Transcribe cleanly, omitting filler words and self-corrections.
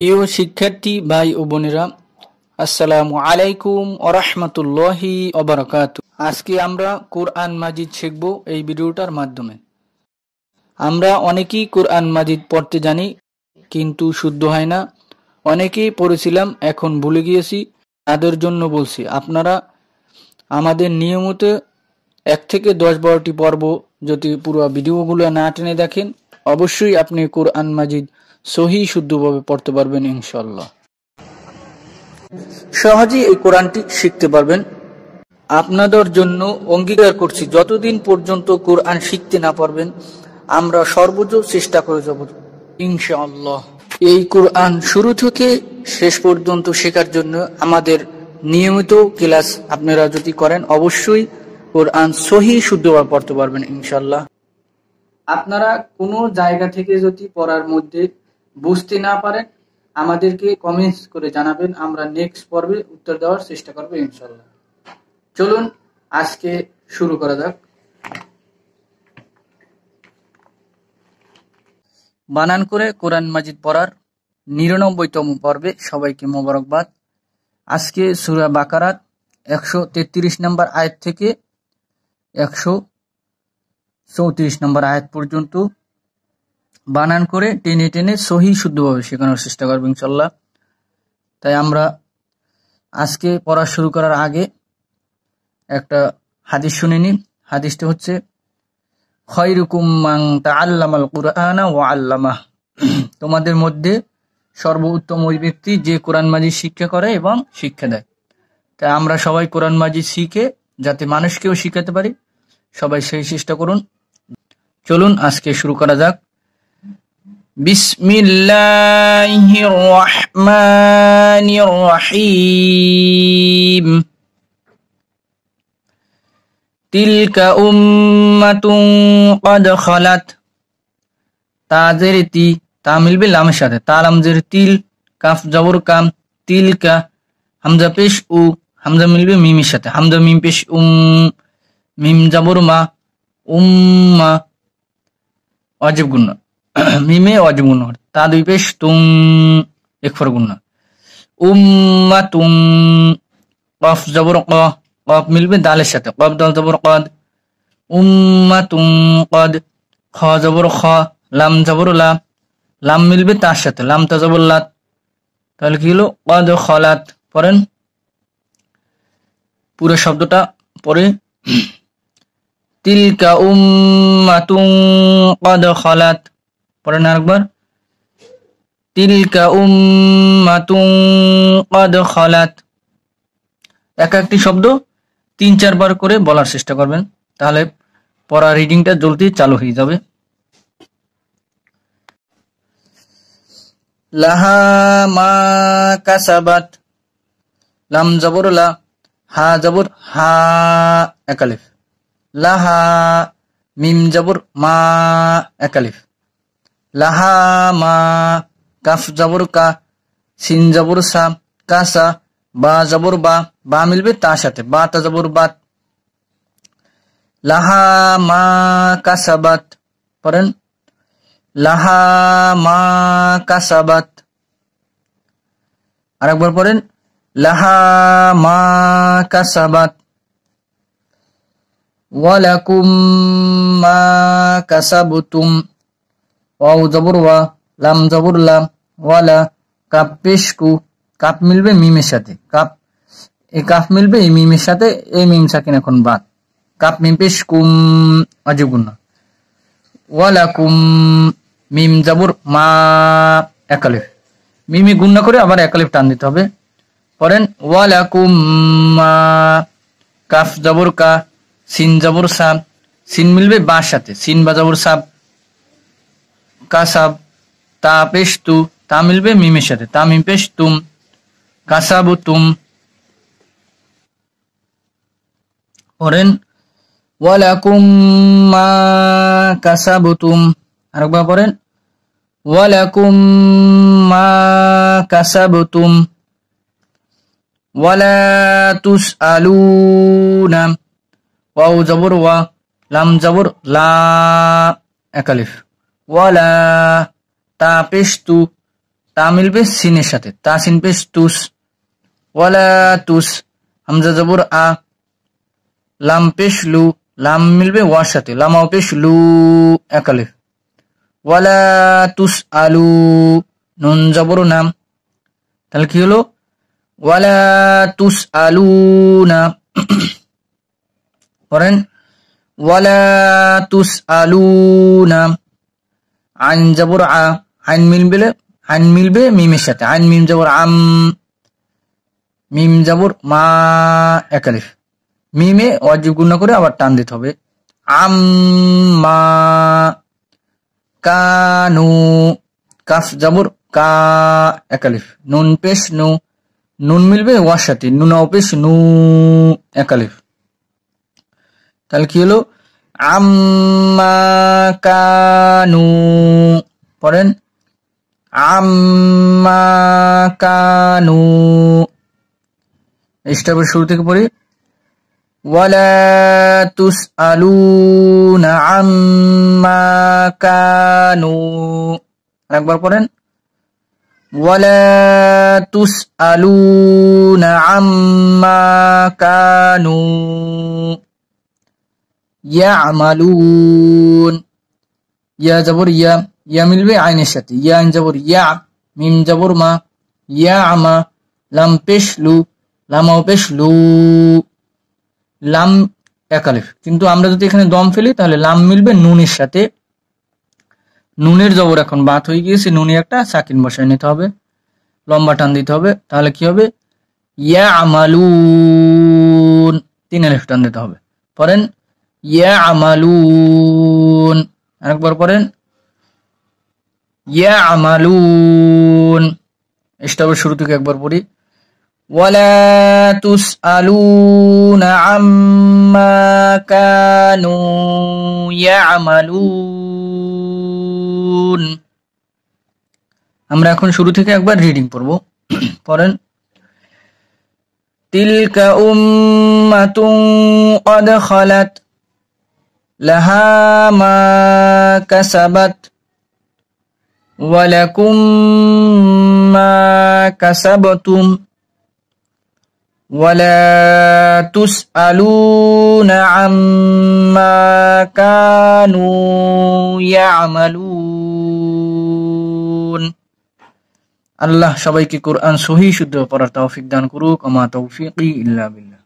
প্রিয় শিক্ষার্থী ভাই ও বোনেরা, আসসালামু আলাইকুম ওয়া রাহমাতুল্লাহি ওয়া বারাকাতুহু। আজকে আমরা কোরআন মাজিদ শিখব এই ভিডিওটার মাধ্যমে। আমরা অনেকেই কোরআন মাজিদ পড়তে জানি, কিন্তু শুদ্ধ হয় না। অনেকেই পড়েছিলাম, এখন ভুলে গিয়েছি। তাদের জন্য বলছি, আপনারা আমাদের নিয়মিত 1 থেকে 10-12টি পর্ব যদি পুরো ভিডিওগুলো না টেনে দেখেন, অবশ্যই আপনি কোরআন মাজিদ সহি শুদ্ধভাবে পড়তে পারবেন ইনশাআল্লাহ। সহজেই এই কোরআনটি শিখতে পারবেন। আপনাদের জন্য অঙ্গীকার করছি, যতদিন পর্যন্ত কোরআন শিখতে না পারবেন, আমরা সর্বোচ্চ চেষ্টা করে যাব ইনশাআল্লাহ। এই কোরআন শুরু থেকে শেষ পর্যন্ত শেখার জন্য আমাদের নিয়মিত ক্লাস আপনারা যদি করেন, অবশ্যই কোরআন সহি শুদ্ধভাবে পড়তে পারবেন ইনশাআল্লাহ। আপনারা কোনো জায়গা থেকে যদি পড়ার মধ্যে বুঝতে না পারেন, আমাদেরকে কমেন্টস করে জানাবেন, আমরা নেক্সট পর্বে উত্তর দেওয়ার চেষ্টা করব ইনশাআল্লাহ। চলুন আজকে শুরু করা যাক। বানান করে কোরআন মাজিদ পড়ার 99তম পর্বে সবাইকে মোবারকবাদ। আজকে সূরা বাকারার 133 নম্বর আয়াত থেকে 134 নম্বর আয়াত পর্যন্ত বানান করে টেনে টেনে সহি শুদ্ধভাবে শেখানোর চেষ্টা করব ইনশাআল্লাহ। তাই আমরা আজকে পড়া শুরু করার আগে একটা হাদিস শুনে নিই। হাদিসটা হচ্ছে, খায়রুকুম মান তাআল্লামাল কুরআনা ওয়া আল্লামাহ। তোমাদের মধ্যে সর্বোত্তম ওই ব্যক্তি যে কোরআন মাজিদ শিক্ষা করে এবং শিক্ষা দেয়। তাই আমরা সবাই কোরআন মাজিদ শিখে যাতে মানুষকেও শিখাতে পারি, সবাই সেই চেষ্টা করুন। চলুন আজকে শুরু করা যাক। বিসমিল্লাহির রহমানির রহিম। তিলকা উম্মাতুন ক্বাদ খালাত। তাজের তি, তা মিলবে লামের সাথে। তা লামজের তিল, কাফ জবর কাম, তিলকা। হামজা পেশ উ, হামজা মিলবে মিমের সাথে। হামজা মিম পেশ মিম জবর মা, উম্মা। ওয়াজিব গুন্না, মিমে ওয়াজিব গুন্না। তা দুই পেশ তুম, একফর গুন্না। উম্মাতুন, কফ জবর ক, কফ মিলবে দালের সাথে। কফ দাল জবর কদ, উম্মাতুন কদ। খ জবর খ, লাম জবর লা, লাম মিলবে তার সাথে। লাম তা জবর লাত, তাহলে কি হলো? কদ খলাত। পড়েন পুরো শব্দটা পরে। তিলকা উম্মাতুন ক্বাদ খালাত। পড়েন আরেকবার। তিলকা উম্মাতুন ক্বাদ খালাত। এক একটি শব্দ 3-4 বার করে বলার চেষ্টা করবেন, তাহলে পড়া রিডিংটা জলদি চালু হয়ে যাবে। লাহা মা কাসাবাত। লাম জবর লা, হা জবর হা, এক আলিফ। লাহা, মিম জবর মা, এক আলিফ। লাহা মা, কাফ জবর কা, সিন জবর সা, কাসা। বা জবর বা, বা মিলবে তার সাথে। বা তা জবর বাত। লাহা মা কাসাবাত। পড়েন লাহা মা কাসাবাত। আরেকবার পড়েন লাহা মা কাসাবাত। ওয়ালাকুম মা কাসাবতুম। ওয়াও জবর ওয়া, লাম জবর লাম, ওয়ালা। কাপ পেশ কু, কাপ মিলবে মিমের সাথে। কাপ, এই কাপ মিলবে এই মিমের সাথে। এই মিম সাকিন এখন বাদ। কাপ মিম পেশ কুম, ওয়াজিব গুন্না। ওয়ালাকুম, মিম জবর মা, এক আলিফ। মিমি গুন্না করে আবার এক আলিফ টান দিতে হবে। পড়েন ওয়ালাকুম মা, কাফ জবর কা, সিন জবর সাব, সিন মিলবে বার সাথে। সিন বা জবর সাব, কাসাব। তা পেশ তু, তা মিলবে মিমের সাথে। তা মিম পেশ তুম, কাসাবু তুম। পড়েন ওয়ালাকুম মা কাসাবতুম। আরেকবার পড়েন ওয়ালাকুম মা কাসাবতুম। ওয়ালা তুসআলুনা। ওয়াও জবর ওয়া, লাম জবর লা, এক আলিফ। ওয়ালা, তা পেশ তু, তা মিলবে সিনের সাথে, তা সিন পেশ তুস, ওয়ালা তুস, হামজা জবর আ, লাম পেশ লু, লাম মিলবে ওয়ার সাথে, লামাও পেশ লু, এক আলিফ, ওয়ালা তুস আলু, নুন জবর নাম, তাহলে কি হলো ওয়ালা তুস আলু না। পড়েন ওয়ালা তুস আলু না, আইন জবর আ, আইন মিলবে মিমের সাথে, আইন মিম জবর আম, মিম জবর মা, এক আলিফ, মিমে ওয়াজিব গুণ করে আবার টান দিতে হবে, আম মা, কানু, কাফ জবর কা, এক আলিফ, নুন পেশ নু, নুন মিলবে ওয়ার সাথে, নুনাও পেশ নু, এক আলিফ, তাহলে কি হলো আম্মা কানু। পড়েন আম্মা কানু, স্টেপের শুরু থেকে পড়ি, ওয়ালা তুসআলুনা আম্মা কানু, একবার পড়েন ওয়ালা তুসআলুনা আম্মা কানু ইয়ামালুন, ইয়া জবর ইয়া, ইয়া মিলবে আইনের সাথে, ইয়া আইন জবর ইয়া, মিম জবর মা, ইয়া আমা, লাম পেশ লু, লামাও পেশ লু, লাম এক আলিফ, কিন্তু আমরা যদি এখানে দম ফেলি তাহলে লাম মিলবে নুনের সাথে, নুনের জবর এখন বাত হয়ে গিয়েছে, নুনে একটা সাকিন বসায় নিতে হবে, লম্বা টান দিতে হবে, তাহলে কি হবে ইয়ামালুন, তিন আলিফ টান দিতে হবে। পড়েন ইয়ামালুন, আরেকবার পড়েন ইয়ামালুন, স্টপের শুরু থেকে একবার পড়ি, ওয়ালা তুসআলুনা আম্মা কানু ইয়ামালুন। আমরা এখন শুরু থেকে একবার রিডিং পড়ব। পড়েন তিলকা উম্মাতুন ক্বাদ খালাত লাহা মা কাসাবাত ওয়া লাকুম মা কাসাবতুম ওয়া লা তুসআলুনা আম্মা কানু ইয়ামালুন। আল্লাহ সবাইকে কোরআন সহি শুদ্ধ পড়ার তৌফিক দান করুক। আমা তৌফিকি ইল্লা বিল্লাহ।